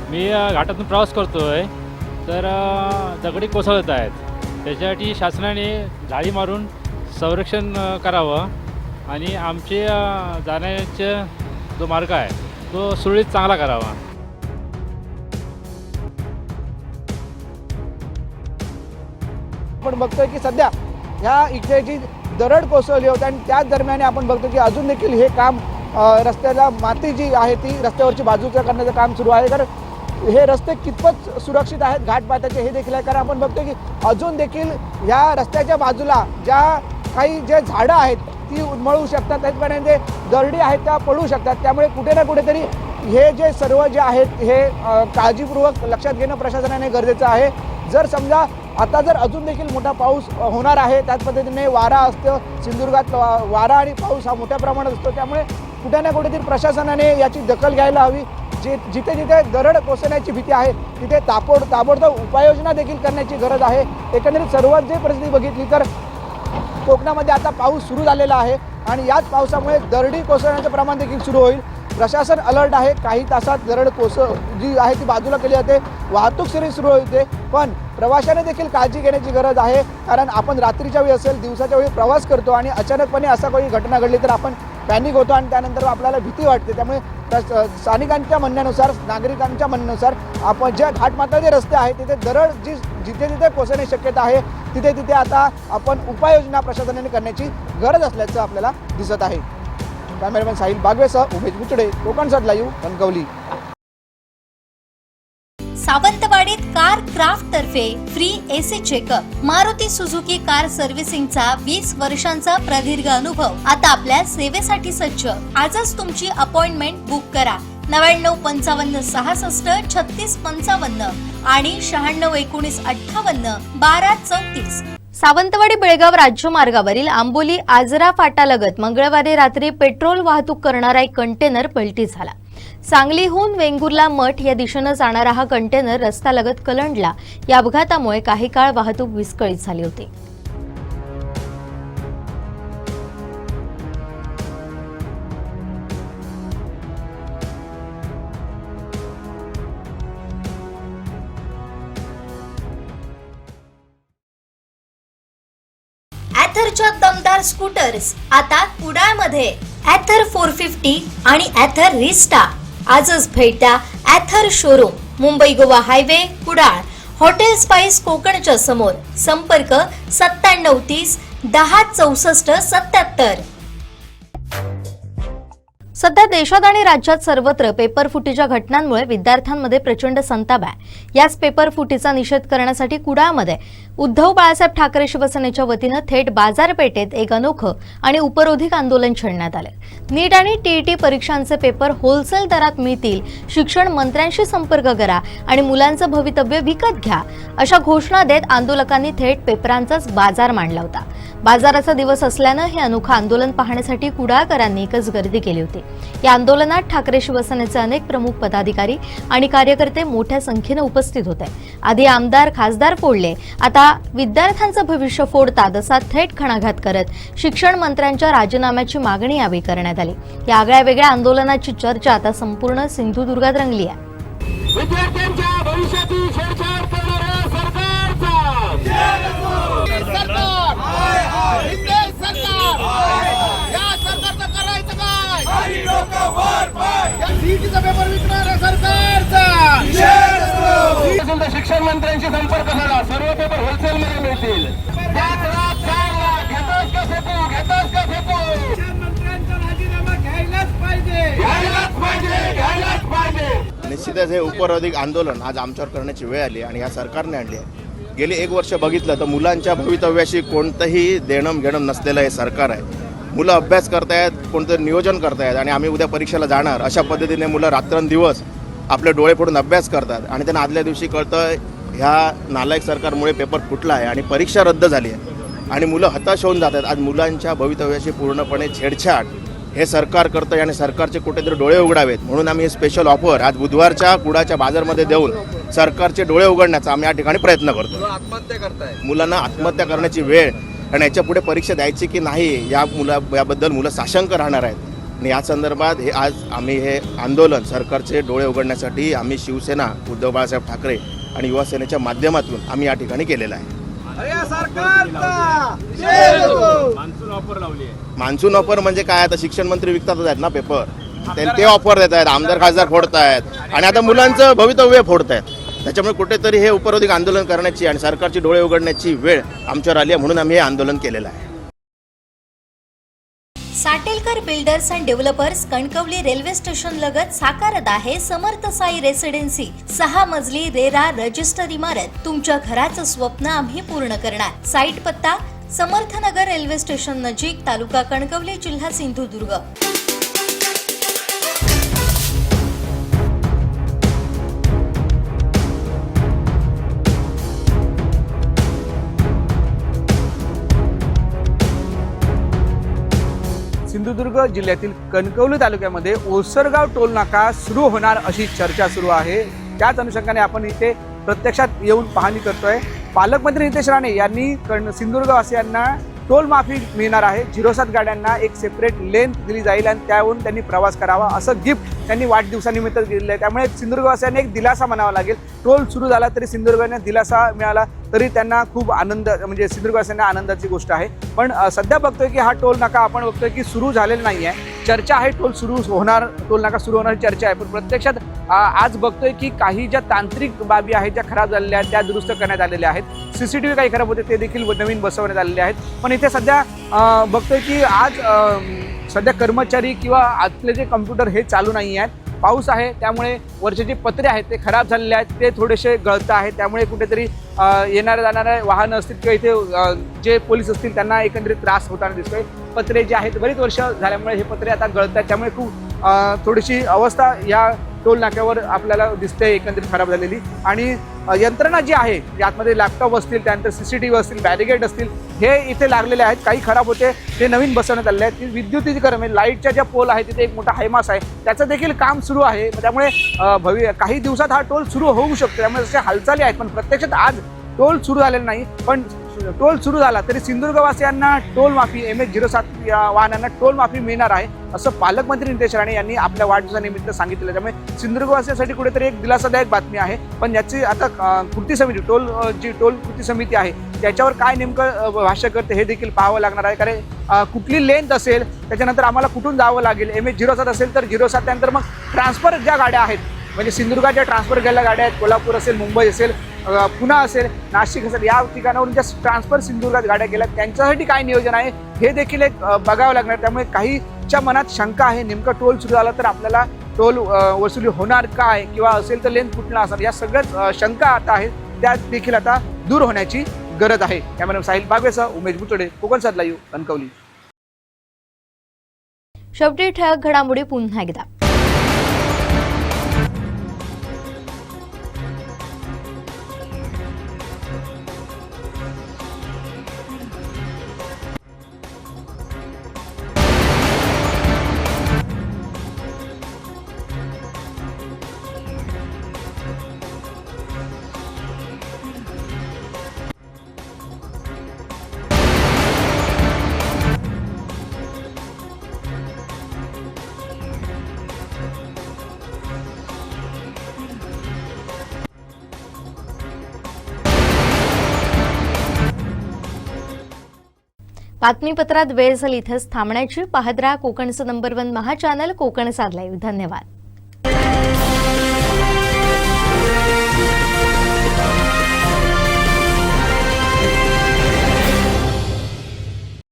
मी घाटातून प्रवास करतो आहे. तर दगडी कोसळत आहेत. त्याच्यासाठी शासनाने जाळी मारून संरक्षण करावं आणि आमचे जाण्याचा जो मार्ग आहे तो सुरळीत चांगला करावा. आपण बघतोय की सध्या ह्या इथे जी दरड कोसळली होती आणि त्याच दरम्यान आपण बघतो की अजून देखील हे काम रस्त्याला माती जी आहे ती रस्त्यावरची बाजूचं करण्याचं काम सुरू आहे. तर हे रस्ते कितपत सुरक्षित आहेत घाटमाथ्याचे हे देखील आहे. कारण आपण बघतो की अजून देखील ह्या रस्त्याच्या बाजूला काही जे झाडं आहेत ती उन्मळू शकतात. त्याचप्रमाणे जे दरडी आहेत त्या पडू शकतात. त्यामुळे कुठे ना कुठेतरी हे जे सर्व जे आहेत हे काळजीपूर्वक लक्षात घेणं प्रशासनाने गरजेचं आहे. जर समजा आता जर अजून देखील मोठा पाऊस होणार आहे, त्याच पद्धतीने वारा असतो, सिंधुदुर्गात वारा आणि पाऊस हा मोठ्या प्रमाणात असतो. त्यामुळे कुठे ना कुठेतरी प्रशासनाने याची दखल घ्यायला हवी. जिथे जिथे दरड कोसळण्याची भीती आहे तिथे ताबडतोब उपाययोजना देखील करण्याची गरज आहे. एकंदरीत सर्वात जे परिस्थिती बघितली तर कोकणामध्ये आता पाऊस सुरू झालेला आहे आणि याच पावसामुळे दरडी कोसळण्याचं प्रमाण देखील सुरू होईल. प्रशासन अलर्ट आहे. काही तासात दरड जी आहे ती बाजूला केली जाते, वाहतूक सुरू होते. पण प्रवाशाने देखील काळजी घेण्याची गरज आहे. कारण आपण रात्रीच्या वेळी असेल दिवसाच्या वेळी प्रवास करतो आणि अचानकपणे असा काही घटना घडली तर आपण पॅनिक होतो आणि त्यानंतर आपल्याला भीती वाटते. त्यामुळे स्थानिकांच्या म्हणण्यानुसार, नागरिकांच्या म्हणण्यानुसार आपण ज्या घाटमाथ्याचे रस्ते आहेत तिथे दरड जिथे जिथे कोसळण्याची शक्यता आहे तिथे तिथे आता आपण उपाययोजना प्रशासनाने करण्याची गरज असल्याचं आपल्याला दिसत आहे. कॅमेरामॅन साहिल बागवेसह उमेश मुचडे, कोकणसात लाईव्ह, कणकवली. सावंतवाडीत कार क्राफ्ट तर्फे free AC checkup. Maruti Suzuki car सर्व्हिसिंगचा 20 वर्षांचा प्रदीर्घ अनुभव आता आपल्या सेवेसाठी सज्ज. आजच तुमची अपॉइंटमेंट बुक करा. 99 55 66 36 55 आणि 96 19 58 12 34. सावंतवाडी बेळगाव राज्यमार्गावरील आंबोली आजरा फाटालगत मंगळवारी रात्री पेट्रोल वाहतूक करणारा एक कंटेनर पलटी झाला. सांगलीहून वेंगुर्ला मठ या दिशेनं जाणारा हा कंटेनर रस्त्यालगत कलंडला. या अपघातामुळे काही काळ वाहतूक विस्कळीत झाली होती. ॲथरच्या दमदार स्कूटर्स आता कुडाळमध्ये. ॲथर 450 आणि ॲथर रिस्टा. आजच भेट द्या Ather showroom, Mumbai Goa highway, Kudal. Hotel spice कोकणच्या समोर. संपर्क 9730 10 64 77. सध्या देशात आणि राज्यात सर्वत्र पेपर फुटीच्या घटनांमुळे विद्यार्थ्यांमध्ये प्रचंड संताप आहे. याच पेपर फुटीचा निषेध करण्यासाठी कुडाळमध्ये उद्धव बाळासाहेब ठाकरे शिवसेनेच्या वतीनं थेट बाजारपेठेत एक अनोखं आणि उपरोधिक आंदोलन छेडण्यात आलं. नीट आणि TET परीक्षांचे पेपर होलसेल दरात मिळतील, शिक्षण मंत्र्यांशी संपर्क करा आणि मुलांचं भवितव्य विकत घ्या, अशा घोषणा देत आंदोलकांनी थेट पेपरांचाच बाजार मांडला होता. बाजाराचा दिवस असल्यानं हे अनोखं आंदोलन पाहण्यासाठी कुडाळकरांनी एकच गर्दी केली होती. या आंदोलनात ठाकरे शिवसेनेचे अनेक प्रमुख पदाधिकारी आणि कार्यकर्ते मोठ्या संख्येने उपस्थित होते. आधी आमदार खासदार फोडले, आता विद्यार्थ्यांचं भविष्य फोडतात असा थेट खणाघात करत शिक्षण मंत्र्यांच्या राजीनाम्याची मागणी यावेळी करण्यात आली. या आगळ्या वेगळ्या आंदोलनाची चर्चा आता संपूर्ण सिंधुदुर्गात रंगली आहे. विद्यार्थ्यांच्या भविष्याची छेडछाड करणाऱ्या पेपर विकणाऱ्या सरकारचा शिक्षण मंत्र्यांशी संपर्क साधा. सर्व पेपर होलसेल मध्ये मिळतील. 5 लाख 4 लाख घेतोस का फेकू, घेतोस का फेकू. घ्यायलाच पाहिजे. निश्चितच हे उपरोधिक आंदोलन आज आमच्यावर करण्याची वेळ आली आणि या सरकारने आणली आहे. गेली 1 वर्ष बघितलं तर मुलांच्या भवितव्याशी कोणतंही देणं घेणं नसलेलं हे सरकार आहे. मुलं अभ्यास करतायत, कोणतं नियोजन करतायत आणि आम्ही उद्या परीक्षेला जाणार अशा पद्धतीने मुलं रात्रंदिवस आपले डोळे फोडून अभ्यास करतात आणि त्यांना आदल्या दिवशी कळतं ह्या नालायक सरकारमुळे पेपर फुटला आहे आणि परीक्षा रद्द झाली आहे आणि मुलं हताश होऊन जातात. आज मुलांच्या भवितव्याशी पूर्णपणे छेडछाड हे सरकार करतं आणि सरकारचे कुठेतरी डोळे उघडावेत म्हणून आम्ही हे स्पेशल ऑफर आज बुधवारच्या कुडाच्या बाजारमध्ये देऊन सरकारचे डोळे उघडण्याचा आम्ही या ठिकाणी प्रयत्न करतो. मुलांना आत्महत्या करण्याची वेळ आणि याच्या पुढे परीक्षा द्यायची की नाही याबद्दल मुलं साशंक राहणार आहेत आणि या संदर्भात हे आज आम्ही हे आंदोलन सरकारचे डोळे उघडण्यासाठी आम्ही शिवसेना उद्धव बाळासाहेब ठाकरे आणि युवा सेनेच्या माध्यमातून आम्ही या ठिकाणी केलेलं आहे. मान्सून ऑफर म्हणजे काय, आता शिक्षण मंत्री विकतातच आहेत ना पेपर, ते ऑफर देत आहेत, आमदार खासदार फोडतायत आणि आता मुलांचं भवितव्य फोडतायत. त्याच्यामुळे कुठेतरी हे उपरोधिक आंदोलन करण्याची आणि सरकारचे डोळे उघडण्याची वेळ आमच्यावर आली आहे म्हणून आम्ही हे आंदोलन केलेलं आहे. Satelkar builders and developers Kankavli railway station लगत साकारत आहे समर्थ साई रेसिडेन्सी. 6 मजली रेरा रजिस्टर इमारत. तुमच्या घराचं स्वप्न आम्ही पूर्ण करणार. साईट पत्ता समर्थनगर रेल्वे स्टेशन नजीक, तालुका कणकवली, जिल्हा सिंधुदुर्ग. सिंधुदुर्ग जिल्ह्यातील कणकवली तालुक्यामध्ये ओसरगाव टोल नाका सुरू होणार अशी चर्चा सुरू आहे. त्याच अनुषंगाने आपण इथे प्रत्यक्षात येऊन पाहणी करतोय. पालकमंत्री नितेश राणे यांनी सिंधुदुर्गवासियांना टोल माफी मिळणार आहे. 07 गाड्यांना एक सेपरेट लेन दिली जाईल आणि त्याहून त्यांनी प्रवास करावा असं गिफ्ट त्यांनी वाढदिवसानिमित्त दिलेलं आहे. त्यामुळे सिंधुदुर्गवासियांना एक दिलासा म्हणावा लागेल. टोल सुरू झाला तरी सिंधुदुर्गाने दिलासा मिळाला तरी त्यांना खूप आनंद, म्हणजे सिंधुदुर्गवासियांना आनंदाची गोष्ट आहे. पण सध्या बघतोय की हा टोल नाका आपण बघतोय की सुरू झालेला नाही आहे. चर्चा आहे टोल सुरू होणार, टोल नाका सुरू होण्याची चर्चा आहे. पण प्रत्यक्षात आज बघतोय की काही ज्या तांत्रिक बाबी आहेत ज्या खराब झालेल्या आहेत त्या दुरुस्त करण्यात आलेल्या आहेत. CCTV काही खराब होते ते देखील नवीन बसवण्यात आलेले आहेत. पण इथे सध्या बघतोय की आज सध्या कर्मचारी किंवा आतले जे कम्प्युटर हे चालू नाही आहेत. पाऊस आहे त्यामुळे वरचे जे पत्रे आहेत ते खराब झालेले आहेत, ते थोडेसे गळत आहेत. त्यामुळे कुठेतरी येणाऱ्या जाणाऱ्या वाहनं असतील किंवा इथे जे पोलीस असतील त्यांना एकंदरीत त्रास होताना दिसतोय. पत्रे जे आहेत बरीच वर्ष झाल्यामुळे हे पत्रे आता गळत आहेत. त्यामुळे खूप थोडीशी अवस्था या टोल नाक्यावर आपल्याला दिसते एकंदरीत खराब झालेली. आणि यंत्रणा जी आहे, आतमध्ये लॅपटॉप असतील, त्यानंतर CCTV असतील, बॅरिगेड असतील, हे इथे लागलेले आहेत. काही खराब होते ते नवीन बसवण्यात आलेले आहेत. विद्युतीकरण म्हणजे लाईटच्या ज्या पोल आहेत तिथे एक मोठा हायमास आहे, त्याचं देखील काम सुरू आहे. त्यामुळे काही दिवसात हा टोल सुरू होऊ शकतो. त्यामुळे जसे हालचाली आहेत पण प्रत्यक्षात आज टोल सुरू झालेला नाही. पण टोल सुरू झाला तरी सिंधुदुर्गवासियांना टोल माफी, MH07 वाहनांना टोल माफी मिळणार आहे असं पालकमंत्री नितेश राणे यांनी आपल्या वाढदिवसानिमित्त सांगितलं. त्यामुळे सिंधुदुर्गवासियांसाठी कुठेतरी एक दिलासादायक बातमी आहे. पण याची आता कृती समिती, टोल कृती समिती आहे त्याच्यावर काय नेमकं भाष्य करते हे देखील पाहावं लागणार आहे. कारण कुठली लेंथ असेल, त्याच्यानंतर आम्हाला कुठून जावं लागेल. MH07 असेल तर 07 त्यानंतर मग ट्रान्सफर ज्या गाड्या आहेत, म्हणजे सिंधुदुर्गाच्या ट्रान्सफर केलेल्या गाड्या आहेत, कोल्हापूर असेल, मुंबई असेल, पुणे असेल, नाशिक असेल, या ठिकाणावरून ज्या ट्रान्सफर सिंधुदुर्गात गाड्या गेल्या त्यांच्यासाठी काय नियोजन आहे हे देखील एक बघावं लागणार. त्यामुळे काहीच्या मनात शंका आहे, नेमका टोल सुरू झाला तर आपल्याला टोल वसुली होणार काय किंवा असेल तर लेन कुठला असणार, या सगळ्याच शंका आता आहेत त्या देखील आता दूर होण्याची गरज आहे. त्यामुळे साहिल बागवेसह उमेश बुचडे, कोकण सात लाईव्ह, कणकवली. शेवटी ठळक घडामोडी पुन्हा एकदा. बातमीपत्रात वेळ झाली इथेच थांबण्याची. पाहत राहा कोकणचं नंबर 1 महा चॅनल कोकण सात लाईव्ह. धन्यवाद.